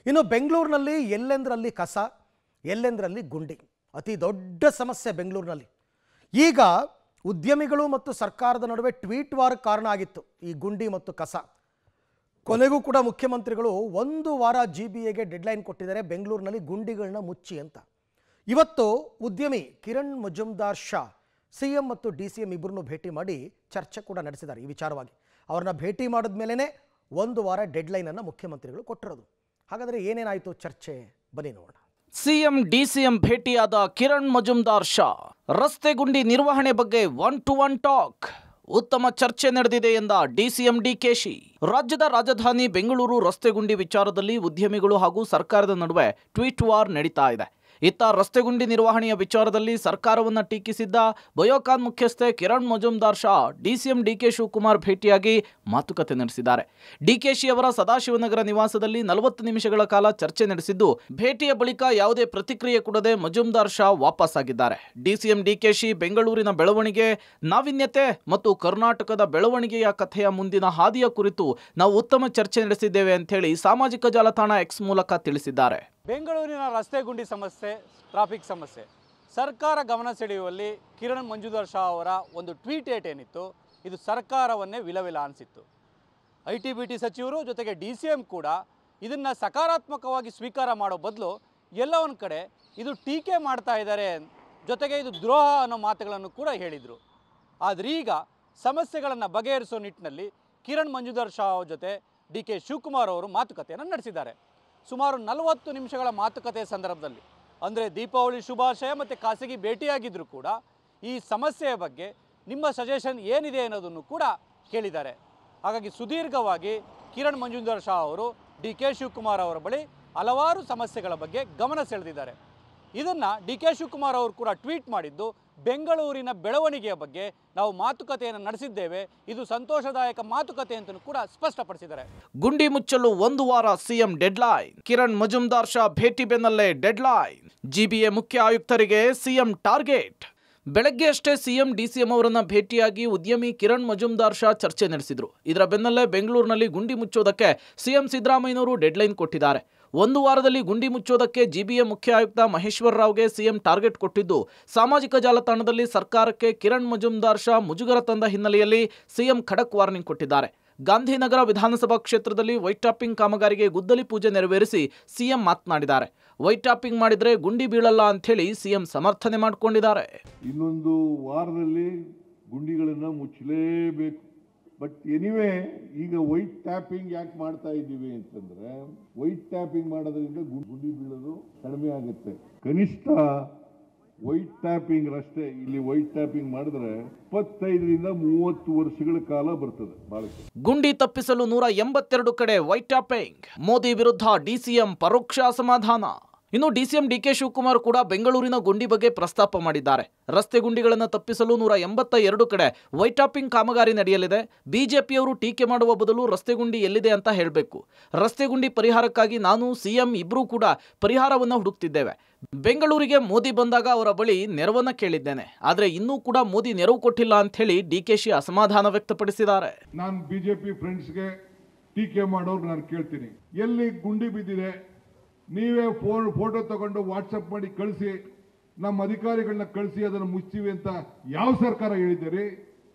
ಇನ್ನು ಬೆಂಗಳೂರಿನಲ್ಲಿ ಎಲ್ಲೆಂದರಲ್ಲಿ ಕಸ, ಎಲ್ಲೆಂದರಲ್ಲಿ ಗುಂಡಿ ಅತಿ ದೊಡ್ಡ ಸಮಸ್ಯೆ ಬೆಂಗಳೂರಿನಲ್ಲಿ. ಈಗ ಉದ್ಯಮಿಗಳು ಮತ್ತು ಸರ್ಕಾರದ ನಡುವೆ ಟ್ವೀಟ್ ವಾರ್ ಕಾರಣ ಆಗಿತ್ತು ಈ ಗುಂಡಿ ಮತ್ತು ಕಸ. ಕೊನೆಗೂ ಕೂಡ ಮುಖ್ಯಮಂತ್ರಿಗಳು 1 ವಾರ GBAಗೆ ಡೆಡ್ಲೈನ್ ಕೊಟ್ಟಿದ್ದಾರೆ ಬೆಂಗಳೂರಿನಲ್ಲಿ ಗುಂಡಿಗಳನ್ನ ಮುಚ್ಚಿ ಅಂತ. ಇವತ್ತು ಉದ್ಯಮಿ ಕಿರಣ್ ಮಜುಮ್ದಾರ್ ಶಾ CM ಮತ್ತು DCM ಇಬ್ಬರನ್ನು ಭೇಟಿ ಮಾಡಿ ಚರ್ಚೆ ಕೂಡ ನಡೆಸಿದ್ದಾರೆ ಈ ವಿಚಾರವಾಗಿ. ಅವರನ್ನ ಭೇಟಿ ಮಾಡಿದ ಮೇಲೆನೇ 1 ವಾರ ಡೆಡ್ಲೈನ್ ಅನ್ನು ಮುಖ್ಯಮಂತ್ರಿಗಳು ಕೊಟ್ಟಿರೋದು. ಹಾಗಾದರೆ ಏನೇನಾಯಿತು ಚರ್ಚೆ, ಬನ್ನಿ ನೋಡೋಣ. CM DCM ಭೇಟಿಯಾದ ಕಿರಣ್ ಮಜುಮ್ದಾರ್ ಶಾ ರಸ್ತೆ ಗುಂಡಿ ನಿರ್ವಹಣೆ ಬಗ್ಗೆ 1-to-1 ಟಾಕ್. ಉತ್ತಮ ಚರ್ಚೆ ನಡೆದಿದೆ ಎಂದ DCM DKC. ರಾಜ್ಯದ ರಾಜಧಾನಿ ಬೆಂಗಳೂರು ರಸ್ತೆ ಗುಂಡಿ ವಿಚಾರದಲ್ಲಿ ಉದ್ಯಮಿಗಳು ಹಾಗೂ ಸರ್ಕಾರದ ನಡುವೆ ಟ್ವೀಟ್ ವಾರ್ ನಡೀತಾ ಇದೆ. ಇತ್ತ ರಸ್ತೆ ಗುಂಡಿ ನಿರ್ವಹಣೆಯ ವಿಚಾರದಲ್ಲಿ ಸರ್ಕಾರವನ್ನು ಟೀಕಿಸಿದ್ದ ಬಯೋಕಾನ್ ಮುಖ್ಯಸ್ಥೆ ಕಿರಣ್ ಮಜುಮ್ದಾರ್ ಶಾ DCM DK ಶಿವಕುಮಾರ್ ಭೇಟಿಯಾಗಿ ಮಾತುಕತೆ ನಡೆಸಿದ್ದಾರೆ. DKC ಅವರ ಸದಾಶಿವನಗರ ನಿವಾಸದಲ್ಲಿ 40 ನಿಮಿಷಗಳ ಕಾಲ ಚರ್ಚೆ ನಡೆಸಿದ್ದು, ಭೇಟಿಯ ಬಳಿಕ ಯಾವುದೇ ಪ್ರತಿಕ್ರಿಯೆ ಕೊಡದೆ ಮಜುಮ್ದಾರ್ ಶಾ ವಾಪಸ್ಸಾಗಿದ್ದಾರೆ. DCM DKC ಬೆಂಗಳೂರಿನ ಬೆಳವಣಿಗೆ, ನಾವೀನ್ಯತೆ ಮತ್ತು ಕರ್ನಾಟಕದ ಬೆಳವಣಿಗೆಯ ಕಥೆಯ ಮುಂದಿನ ಹಾದಿಯ ಕುರಿತು ನಾವು ಉತ್ತಮ ಚರ್ಚೆ ನಡೆಸಿದ್ದೇವೆ ಅಂತ ಹೇಳಿ ಸಾಮಾಜಿಕ ಜಾಲತಾಣ X ಮೂಲಕ ತಿಳಿಸಿದ್ದಾರೆ. ಬೆಂಗಳೂರಿನ ರಸ್ತೆ ಗುಂಡಿ ಸಮಸ್ಯೆ, ಟ್ರಾಫಿಕ್ ಸಮಸ್ಯೆ ಸರ್ಕಾರ ಗಮನ ಸೆಳೆಯುವಲ್ಲಿ ಕಿರಣ್ ಮಜುಮ್ದಾರ್ ಶಾ ಅವರ ಒಂದು ಟ್ವೀಟ್ ಏನಿತ್ತು, ಇದು ಸರ್ಕಾರವನ್ನೇ ವಿಲವಿಲ ಅನಿಸಿತ್ತು. IT-BT ಸಚಿವರು ಜೊತೆಗೆ DCM ಕೂಡ ಇದನ್ನು ಸಕಾರಾತ್ಮಕವಾಗಿ ಸ್ವೀಕಾರ ಮಾಡೋ ಬದಲು ಎಲ್ಲ ಒಂದು ಕಡೆ ಇದು ಟೀಕೆ ಮಾಡ್ತಾ ಇದ್ದಾರೆ, ಜೊತೆಗೆ ಇದು ದ್ರೋಹ ಅನ್ನೋ ಮಾತುಗಳನ್ನು ಕೂಡ ಹೇಳಿದರು. ಆದರೆ ಈಗ ಸಮಸ್ಯೆಗಳನ್ನು ಬಗೆಹರಿಸೋ ನಿಟ್ಟಿನಲ್ಲಿ ಕಿರಣ್ ಮಜುಮ್ದಾರ್ ಶಾ ಅವ್ರ ಜೊತೆ DK ಶಿವಕುಮಾರ್ ಅವರು ಮಾತುಕತೆಯನ್ನು ನಡೆಸಿದ್ದಾರೆ. ಸುಮಾರು 40 ನಿಮಿಷಗಳ ಮಾತುಕತೆ ಸಂದರ್ಭದಲ್ಲಿ, ಅಂದರೆ ದೀಪಾವಳಿ ಶುಭಾಶಯ ಮತ್ತು ಖಾಸಗಿ ಭೇಟಿಯಾಗಿದ್ದರೂ ಕೂಡ ಈ ಸಮಸ್ಯೆಯ ಬಗ್ಗೆ ನಿಮ್ಮ ಸಜೆಷನ್ ಏನಿದೆ ಅನ್ನೋದನ್ನು ಕೂಡ ಕೇಳಿದ್ದಾರೆ. ಹಾಗಾಗಿ ಸುದೀರ್ಘವಾಗಿ ಕಿರಣ್ ಮಜುಮ್ದಾರ್ ಶಾ ಅವರು DK ಶಿವಕುಮಾರ್ ಅವರ ಬಳಿ ಹಲವಾರು ಸಮಸ್ಯೆಗಳ ಬಗ್ಗೆ ಗಮನ ಸೆಳೆದಿದ್ದಾರೆ. ಇದನ್ನು DK ಶಿವಕುಮಾರ್ ಅವರು ಕೂಡ ಟ್ವೀಟ್ ಮಾಡಿದ್ದು, ಬೆಂಗಳೂರಿನ ಬೆಳವಣಿಗೆಯ ಬಗ್ಗೆ ನಾವು ಮಾತುಕತೆಯನ್ನು ನಡೆಸಿದ್ದೇವೆ, ಇದು ಸಂತೋಷದಾಯಕ ಮಾತುಕತೆ ಅಂತಲೂ ಕೂಡ ಸ್ಪಷ್ಟಪಡಿಸಿದ್ದಾರೆ. ಗುಂಡಿ ಮುಚ್ಚಲು 1 ವಾರ CM ಡೆಡ್ಲೈನ್. ಕಿರಣ್ ಮಜುಮ್ದಾರ್ ಶಾ ಭೇಟಿ ಬೆನ್ನಲ್ಲೇ ಡೆಡ್ಲೈನ್. GBA ಮುಖ್ಯ ಆಯುಕ್ತರಿಗೆ CM ಟಾರ್ಗೆಟ್. ಬೆಳಗ್ಗೆ ಅಷ್ಟೇ CM DCM ಅವರನ್ನ ಭೇಟಿಯಾಗಿ ಉದ್ಯಮಿ ಕಿರಣ್ ಮಜುಮ್ದಾರ್ ಶಾ ಚರ್ಚೆ ನಡೆಸಿದ್ರು. ಇದರ ಬೆನ್ನಲ್ಲೇ ಬೆಂಗಳೂರಿನಲ್ಲಿ ಗುಂಡಿ ಮುಚ್ಚೋದಕ್ಕೆ CM ಸಿದ್ದರಾಮಯ್ಯನವರು ಡೆಡ್ಲೈನ್ ಕೊಟ್ಟಿದ್ದಾರೆ. 1 ವಾರದಲ್ಲಿ ಗುಂಡಿ ಮುಚ್ಚೋದಕ್ಕೆ GBA ಮುಖ್ಯ ಆಯುಕ್ತ ಮಹೇಶ್ವರ ರಾವ್ಗೆ CM ಟಾರ್ಗೆಟ್ ಕೊಟ್ಟಿದ್ದು, ಸಾಮಾಜಿಕ ಜಾಲತಾಣದಲ್ಲಿ ಸರ್ಕಾರಕ್ಕೆ ಕಿರಣ್ ಮಜುಮ್ದಾರ್ ಶಾ ಮುಜುಗರ ತಂದ ಹಿನ್ನೆಲೆಯಲ್ಲಿ CM ಖಡಕ್ ವಾರ್ನಿಂಗ್ ಕೊಟ್ಟಿದ್ದಾರೆ. ಗಾಂಧಿನಗರ ವಿಧಾನಸಭಾ ಕ್ಷೇತ್ರದಲ್ಲಿ ವೈಟ್ ಟಾಪಿಂಗ್ ಕಾಮಗಾರಿಗೆ ಗುದ್ದಲಿ ಪೂಜೆ ನೆರವೇರಿಸಿ CM ಮಾತನಾಡಿದ್ದಾರೆ. ವೈಟ್ ಟಾಪಿಂಗ್ ಮಾಡಿದ್ರೆ ಗುಂಡಿ ಬೀಳಲ್ಲ ಅಂಥೇಳಿ CM ಸಮರ್ಥನೆ ಮಾಡಿಕೊಂಡಿದ್ದಾರೆ. ಇನ್ನೊಂದು ವಾರದಲ್ಲಿ ಗುಂಡಿಗಳನ್ನು ಮುಚ್ಚಲೇಬೇಕು. ಬಟ್ ಎನಿವೇ, ಈಗ ವೈಟ್ ಟ್ಯಾಪಿಂಗ್ ಯಾಕೆ ಮಾಡ್ತಾ ಇದ್ದೀವಿ ಅಂತಂದ್ರೆ, ವೈಟ್ ಟ್ಯಾಪಿಂಗ್ ಮಾಡೋದ್ರಿಂದ ಗುಂಡಿ ಬೀಳೋದು ಕಡಿಮೆ ಆಗುತ್ತೆ. ಕನಿಷ್ಠ ವೈಟ್ ಟ್ಯಾಪಿಂಗ್ ರಸ್ತೆ ಇಲ್ಲಿ ವೈಟ್ ಟ್ಯಾಪಿಂಗ್ ಮಾಡಿದ್ರೆ 25ರಿಂದ 30 ವರ್ಷಗಳ ಕಾಲ ಬರ್ತದೆ ಬಾಳಕೆ. ಗುಂಡಿ ತಪ್ಪಿಸಲು 182 ಕಡೆ ವೈಟ್ ಟ್ಯಾಪಿಂಗ್. ಮೋದಿ ವಿರುದ್ಧ DCM ಪರೋಕ್ಷ ಅಸಮಾಧಾನ. ಇನ್ನು DCM DK ಶಿವಕುಮಾರ್ ಕೂಡ ಬೆಂಗಳೂರಿನ ಗುಂಡಿ ಬಗ್ಗೆ ಪ್ರಸ್ತಾಪ ಮಾಡಿದ್ದಾರೆ. ರಸ್ತೆ ಗುಂಡಿಗಳನ್ನು ತಪ್ಪಿಸಲು 182 ಕಡೆ ವೈಟ್ ಟಾಪಿಂಗ್ ಕಾಮಗಾರಿ ನಡೆಯಲಿದೆ. ಬಿಜೆಪಿಯವರು ಟೀಕೆ ಮಾಡುವ ಬದಲು ರಸ್ತೆ ಗುಂಡಿ ಎಲ್ಲಿದೆ ಅಂತ ಹೇಳಬೇಕು. ರಸ್ತೆ ಗುಂಡಿ ಪರಿಹಾರಕ್ಕಾಗಿ ನಾನು CM ಇಬ್ಬರೂ ಕೂಡ ಪರಿಹಾರವನ್ನು ಹುಡುಕ್ತಿದ್ದೇವೆ. ಬೆಂಗಳೂರಿಗೆ ಮೋದಿ ಬಂದಾಗ ಅವರ ಬಳಿ ನೆರವನ್ನ ಕೇಳಿದ್ದೇನೆ, ಆದರೆ ಇನ್ನೂ ಕೂಡ ಮೋದಿ ನೆರವು ಕೊಟ್ಟಿಲ್ಲ ಅಂತ ಹೇಳಿ DKC ಅಸಮಾಧಾನ ವ್ಯಕ್ತಪಡಿಸಿದ್ದಾರೆ. ನಾನು ಬಿಜೆಪಿ ಫ್ರೆಂಡ್ಸ್ಗೆ ಟೀಕೆ ಮಾಡೋರು ನಾನು ಕೇಳ್ತೀನಿ, ಎಲ್ಲಿ ಗುಂಡಿ ಬಿದ್ದಿದೆ ನೀವೇ ಫೋಟೋ ತಗೊಂಡು ವಾಟ್ಸಪ್ ಮಾಡಿ ಕಳಿಸಿ, ನಮ್ಮ ಅಧಿಕಾರಿಗಳನ್ನ ಕಳಿಸಿ ಅದನ್ನು ಮುಚ್ತೀವಿ ಅಂತ ಯಾವ ಸರ್ಕಾರ ಹೇಳಿದ್ದೀರಿ?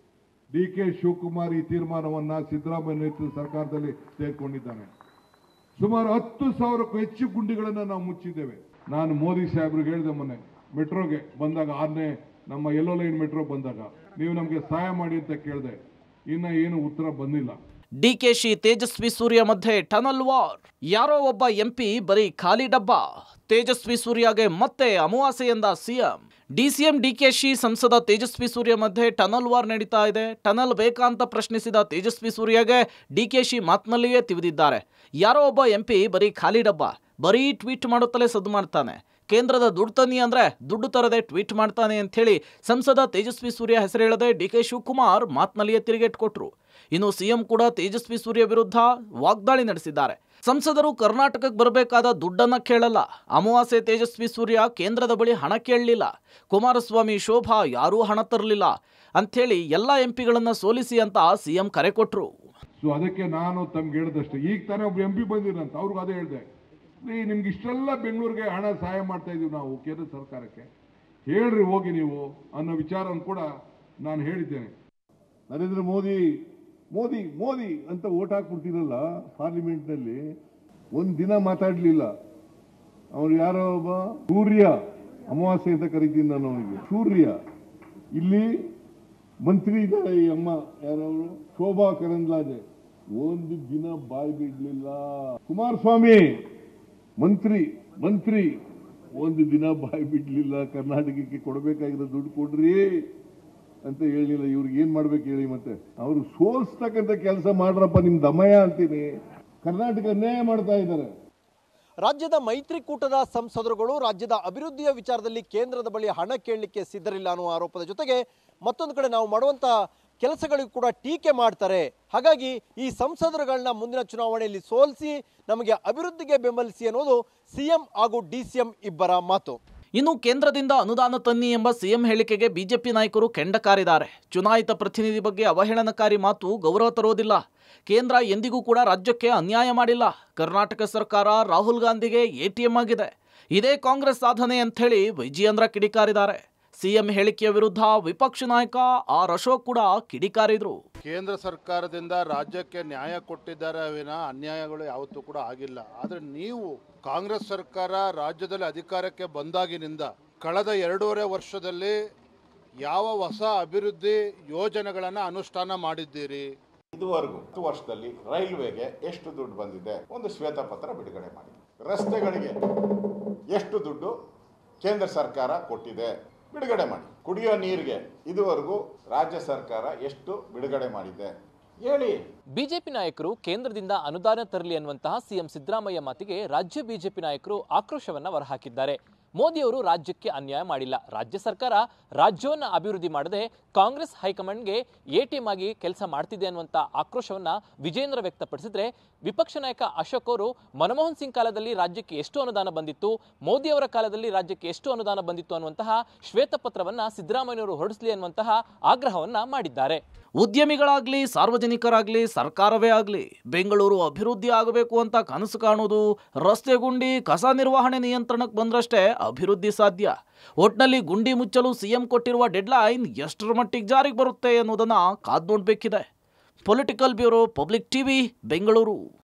DK ಶಿವಕುಮಾರ್ ಈ ತೀರ್ಮಾನವನ್ನ ಸಿದ್ದರಾಮಯ್ಯ ನೇತೃತ್ವದ ಸರ್ಕಾರದಲ್ಲಿ ತೆಗೆದುಕೊಂಡಿದ್ದಾನೆ. ಸುಮಾರು 10,000ಕ್ಕೂ ಹೆಚ್ಚು ಗುಂಡಿಗಳನ್ನು ನಾವು ಮುಚ್ಚಿದ್ದೇವೆ. ನಾನು ಮೋದಿ ಸಾಹೇಬ್ರಿಗೆ ಹೇಳಿದೆ, ಮೊನ್ನೆ ಮೆಟ್ರೋಗೆ ಬಂದಾಗ, 6ನೇ ನಮ್ಮ ಯೆಲ್ಲೋ ಲೈನ್ ಮೆಟ್ರೋ ಬಂದಾಗ, ನೀವು ನಮಗೆ ಸಹಾಯ ಮಾಡಿ ಅಂತ ಕೇಳಿದೆ. ಇನ್ನ ಏನು ಉತ್ತರ ಬಂದಿಲ್ಲ. DKC ತೇಜಸ್ವಿ ಸೂರ್ಯ ಮಧ್ಯೆ ಟನಲ್ ವಾರ್. ಯಾರೋ ಒಬ್ಬ MP ಬರೀ ಖಾಲಿ ಡಬ್ಬ. ತೇಜಸ್ವಿ ಸೂರ್ಯಗೆ ಮತ್ತೆ ಅಮಾವಾಸ್ಯೆ ಎಂದ CM. DCM DKC ಸಂಸದ ತೇಜಸ್ವಿ ಸೂರ್ಯ ಮಧ್ಯೆ ಟನಲ್ ವಾರ್ ನಡೀತಾ ಇದೆ. ಟನಲ್ ಬೇಕಾ ಅಂತ ಪ್ರಶ್ನಿಸಿದ ತೇಜಸ್ವಿ ಸೂರ್ಯಗೆ DKC ಮಾತಿನಲ್ಲಿಯೇ ತಿವಿದಿದ್ದಾರೆ. ಯಾರೋ ಒಬ್ಬ MP ಬರೀ ಖಾಲಿ ಡಬ್ಬ, ಬರೀ ಟ್ವೀಟ್ ಮಾಡುತ್ತಲೇ ಸದ್ದು ಮಾಡ್ತಾನೆ. ಕೇಂದ್ರದ ದುಡ್ಡು ತನ್ನಿ ಅಂದ್ರೆ ದುಡ್ಡು ತರದೆ ಟ್ವೀಟ್ ಮಾಡ್ತಾನೆ ಅಂತ ಹೇಳಿ ಸಂಸದ ತೇಜಸ್ವಿ ಸೂರ್ಯ ಹೆಸರು ಹೇಳದೆ DK ಶಿವಕುಮಾರ್ ಮಾತಿನಲ್ಲಿಯೇ ತಿರುಗೇಟು ಕೊಟ್ಟರು. ಇನ್ನು CM ಕೂಡ ತೇಜಸ್ವಿ ಸೂರ್ಯ ವಿರುದ್ಧ ವಾಗ್ದಾಳಿ ನಡೆಸಿದ್ದಾರೆ. ಸಂಸದರು ಕರ್ನಾಟಕಕ್ಕೆ ಬರಬೇಕಾದ ದುಡ್ಡನ್ನ ಕೇಳಲ್ಲ. ಅಮಾವಾಸ್ಯೆ ತೇಜಸ್ವಿ ಸೂರ್ಯ ಕೇಂದ್ರದ ಬಳಿ ಹಣ ಕೇಳಲಿಲ್ಲ. ಕುಮಾರಸ್ವಾಮಿ, ಶೋಭಾ ಯಾರೂ ಹಣ ತರಲಿಲ್ಲ ಅಂಥೇಳಿ ಎಲ್ಲ MP ಗಳನ್ನ ಸೋಲಿಸಿ ಅಂತ CM ಕರೆ ಕೊಟ್ಟರು. ಸೊ ಅದಕ್ಕೆ ನಾನು ತಮ್ಗೆ ಹೇಳಿದಷ್ಟೇ, ಈಗ ತಾನೇ ಒಬ್ಬ MP ಬಂದಿರಂತ ಅವ್ರಿಗೂ ಅದೇ ಹೇಳಿದೆ, ನಿಮ್ಗೆ ಇಷ್ಟೆಲ್ಲ ಬೆಂಗಳೂರಿಗೆ ಹಣ ಸಹಾಯ ಮಾಡ್ತಾ ಇದೀವಿ ನಾವು ಕೇಂದ್ರ ಸರ್ಕಾರಕ್ಕೆ, ಹೇಳ್ರಿ ಹೋಗಿ ನೀವು ಅನ್ನೋ ವಿಚಾರವನ್ನು ಕೂಡ ನಾನು ಹೇಳಿದ್ದೇನೆ. ನರೇಂದ್ರ ಮೋದಿ ಮೋದಿ ಮೋದಿ ಅಂತ ಓಟ್ ಹಾಕ್ಬಿಡ್ತೀರಲ್ಲ ಪಾರ್ಲಿಮೆಂಟ್ನಲ್ಲಿ, ಒಂದು ದಿನ ಮಾತಾಡಲಿಲ್ಲ. ಅವ್ರು ಯಾರೋ ಒಬ್ಬ ಸೂರ್ಯ, ಅಮಾವಾಸ್ಯೆ ಅಂತ ಕರಿತೀನಿ ನಾನು ಅವನಿಗೆ, ಸೂರ್ಯ. ಇಲ್ಲಿ ಮಂತ್ರಿ ಇದ್ದಾರೆ ಈ ಅಮ್ಮ, ಯಾರವರು, ಶೋಭಾ ಕರಂದ್ಲಾಜೆ, ಒಂದು ದಿನ ಬಾಯಿ ಬಿಡ್ಲಿಲ್ಲ. ಕುಮಾರಸ್ವಾಮಿ ಮಂತ್ರಿ ಒಂದು ದಿನ ಬಾಯಿ ಬಿಡ್ಲಿಲ್ಲ. ಕರ್ನಾಟಕಕ್ಕೆ ಕೊಡಬೇಕಾಗಿರೋ ದುಡ್ಡು ಕೊಡ್ರಿ ಅಂತ ಹೇಳಿಲ್ಲ. ಇವ್ರಿಗೆ ಏನ್ ಮಾಡ್ಬೇಕು ಹೇಳಿ? ಮತ್ತೆ ಅವರು ಸೋಲ್ಸ್ತಕ್ಕಂಥ ಕೆಲಸ ಮಾಡ್ರಪ್ಪ, ನಿಮ್ ದಮಯ ಅಂತೀನಿ. ಕರ್ನಾಟಕ ಅನ್ಯಾಯ ಮಾಡ್ತಾ ಇದ್ದಾರೆ. ರಾಜ್ಯದ ಮೈತ್ರಿಕೂಟದ ಸಂಸದರುಗಳು ರಾಜ್ಯದ ಅಭಿವೃದ್ಧಿಯ ವಿಚಾರದಲ್ಲಿ ಕೇಂದ್ರದ ಬಳಿ ಹಣ ಕೇಳಲಿಕ್ಕೆ ಸಿದ್ಧರಿಲ್ಲ ಅನ್ನುವ ಆರೋಪದ ಜೊತೆಗೆ ಮತ್ತೊಂದು ಕಡೆ ನಾವು ಮಾಡುವಂತ ಕೆಲಸಗಳಿಗೂ ಕೂಡ ಟೀಕೆ ಮಾಡ್ತಾರೆ. ಹಾಗಾಗಿ ಈ ಸಂಸದರುಗಳನ್ನ ಮುಂದಿನ ಚುನಾವಣೆಯಲ್ಲಿ ಸೋಲಿಸಿ ನಮಗೆ ಅಭಿವೃದ್ಧಿಗೆ ಬೆಂಬಲಿಸಿ ಅನ್ನೋದು ಸಿಎಂ ಹಾಗೂ ಡಿಸಿಎಂ ಇಬ್ಬರ ಮಾತು. ಇನ್ನು ಕೇಂದ್ರದಿಂದ ಅನುದಾನ ತನ್ನಿ ಎಂಬ ಸಿಎಂ ಹೇಳಿಕೆಗೆ ಬಿಜೆಪಿ ನಾಯಕರು ಕೆಂಡ ಕಾರಿದ್ದಾರೆ. ಚುನಾಯಿತ ಪ್ರತಿನಿಧಿ ಬಗ್ಗೆ ಅವಹೇಳನಕಾರಿ ಮಾತು ಗೌರವ ತರೋದಿಲ್ಲ. ಕೇಂದ್ರ ಎಂದಿಗೂ ಕೂಡ ರಾಜ್ಯಕ್ಕೆ ಅನ್ಯಾಯ ಮಾಡಿಲ್ಲ. ಕರ್ನಾಟಕ ಸರ್ಕಾರ ರಾಹುಲ್ ಗಾಂಧಿಗೆ ಎಟಿಎಂ ಆಗಿದೆ. ಇದೇ ಕಾಂಗ್ರೆಸ್ ಸಾಧನೆ ಅಂಥೇಳಿ ವಿಜಯೇಂದ್ರ ಕಿಡಿಕಾರಿದ್ದಾರೆ. ಸಿಎಂ ಹೇಳಿಕೆಯ ವಿರುದ್ಧ ವಿಪಕ್ಷ ನಾಯಕ ಆರ್ ಅಶೋಕ್ ಕೂಡ ಕಿಡಿಕಾರಿದ್ರು. ಕೇಂದ್ರ ಸರ್ಕಾರದಿಂದ ರಾಜ್ಯಕ್ಕೆ ನ್ಯಾಯ ಕೊಟ್ಟಿದ್ದಾರೆ ವಿನ ಅನ್ಯಾಯಗಳು ಯಾವತ್ತೂ ಕೂಡ ಆಗಿಲ್ಲ. ಆದರೆ ನೀವು ಕಾಂಗ್ರೆಸ್ ಸರ್ಕಾರ ರಾಜ್ಯದಲ್ಲಿ ಅಧಿಕಾರಕ್ಕೆ ಬಂದಾಗಿನಿಂದ ಕಳೆದ 2.5 ವರ್ಷದಲ್ಲಿ ಯಾವ ಹೊಸ ಅಭಿವೃದ್ಧಿ ಯೋಜನೆಗಳನ್ನು ಅನುಷ್ಠಾನ ಮಾಡಿದ್ದೀರಿ? ಇದುವರೆಗೂ 10 ವರ್ಷದಲ್ಲಿ ರೈಲ್ವೆಗೆ ಎಷ್ಟು ದುಡ್ಡು ಬಂದಿದೆ ಒಂದು ಶ್ವೇತಪತ್ರ ಬಿಡುಗಡೆ ಮಾಡಿ. ರಸ್ತೆಗಳಿಗೆ ಎಷ್ಟು ದುಡ್ಡು ಕೇಂದ್ರ ಸರ್ಕಾರ ಕೊಟ್ಟಿದೆ ಬಿಡುಗಡೆ ಮಾಡಿ. ಕುಡಿಯೋ ನೀರಿಗೆ ಇದುವರೆಗೂ ರಾಜ್ಯ ಸರ್ಕಾರ ಎಷ್ಟು ಬಿಡುಗಡೆ ಮಾಡಿದೆ ಹೇಳಿ. ಬಿಜೆಪಿ ನಾಯಕರು ಕೇಂದ್ರದಿಂದ ಅನುದಾನ ತರಲಿ ಅನ್ನುವಂತಹ ಸಿಎಂ ಸಿದ್ದರಾಮಯ್ಯ ಮಾತಿಗೆ ರಾಜ್ಯ ಬಿಜೆಪಿ ನಾಯಕರು ಆಕ್ರೋಶವನ್ನ ಹೊರಹಾಕಿದ್ದಾರೆ. ಮೋದಿಯವರು ರಾಜ್ಯಕ್ಕೆ ಅನ್ಯಾಯ ಮಾಡಿಲ್ಲ. ರಾಜ್ಯ ಸರ್ಕಾರ ರಾಜ್ಯವನ್ನು ಅಭಿವೃದ್ಧಿ ಮಾಡದೆ ಕಾಂಗ್ರೆಸ್ ಹೈಕಮಾಂಡ್ಗೆ ಎಟಿಎಂ ಆಗಿ ಕೆಲಸ ಮಾಡ್ತಿದೆ ಅನ್ನುವಂಥ ಆಕ್ರೋಶವನ್ನ ವಿಜೇಂದ್ರ ವ್ಯಕ್ತಪಡಿಸಿದ್ರೆ, ವಿಪಕ್ಷ ನಾಯಕ ಅಶೋಕ್ ಅವರು ಮನಮೋಹನ್ ಸಿಂಗ್ ಕಾಲದಲ್ಲಿ ರಾಜ್ಯಕ್ಕೆ ಎಷ್ಟು ಅನುದಾನ ಬಂದಿತ್ತು, ಮೋದಿಯವರ ಕಾಲದಲ್ಲಿ ರಾಜ್ಯಕ್ಕೆ ಎಷ್ಟು ಅನುದಾನ ಬಂದಿತ್ತು ಅನ್ನುವಂತಹ ಶ್ವೇತಪತ್ರವನ್ನ ಸಿದ್ದರಾಮಯ್ಯವರು ಹೊರಡಿಸಲಿ ಅನ್ನುವಂತಹ ಆಗ್ರಹವನ್ನ ಮಾಡಿದ್ದಾರೆ. ಉದ್ಯಮಿಗಳಾಗ್ಲಿ, ಸಾರ್ವಜನಿಕರಾಗ್ಲಿ, ಸರ್ಕಾರವೇ ಆಗಲಿ ಬೆಂಗಳೂರು ಅಭಿವೃದ್ಧಿ ಆಗಬೇಕು ಅಂತ ಕನಸು ಕಾಣುವುದು, ರಸ್ತೆ ಗುಂಡಿ ಕಸ ನಿರ್ವಹಣೆ ನಿಯಂತ್ರಣಕ್ಕೆ ಬಂದ್ರಷ್ಟೇ ಅಭಿವೃದ್ಧಿ ಸಾಧ್ಯ. ಒಟ್ನಲ್ಲಿ ಗುಂಡಿ ಮುಚ್ಚಲು ಸಿಎಂ ಕೊಟ್ಟಿರುವ ಡೆಡ್ಲೈನ್ ಎಷ್ಟರ ಮಟ್ಟಿಗೆ ಜಾರಿಗೆ ಬರುತ್ತೆ ಅನ್ನೋದನ್ನ ಕಾದ್ ನೋಡಬೇಕಿದೆ. Political bureau, public TV, Bengaluru.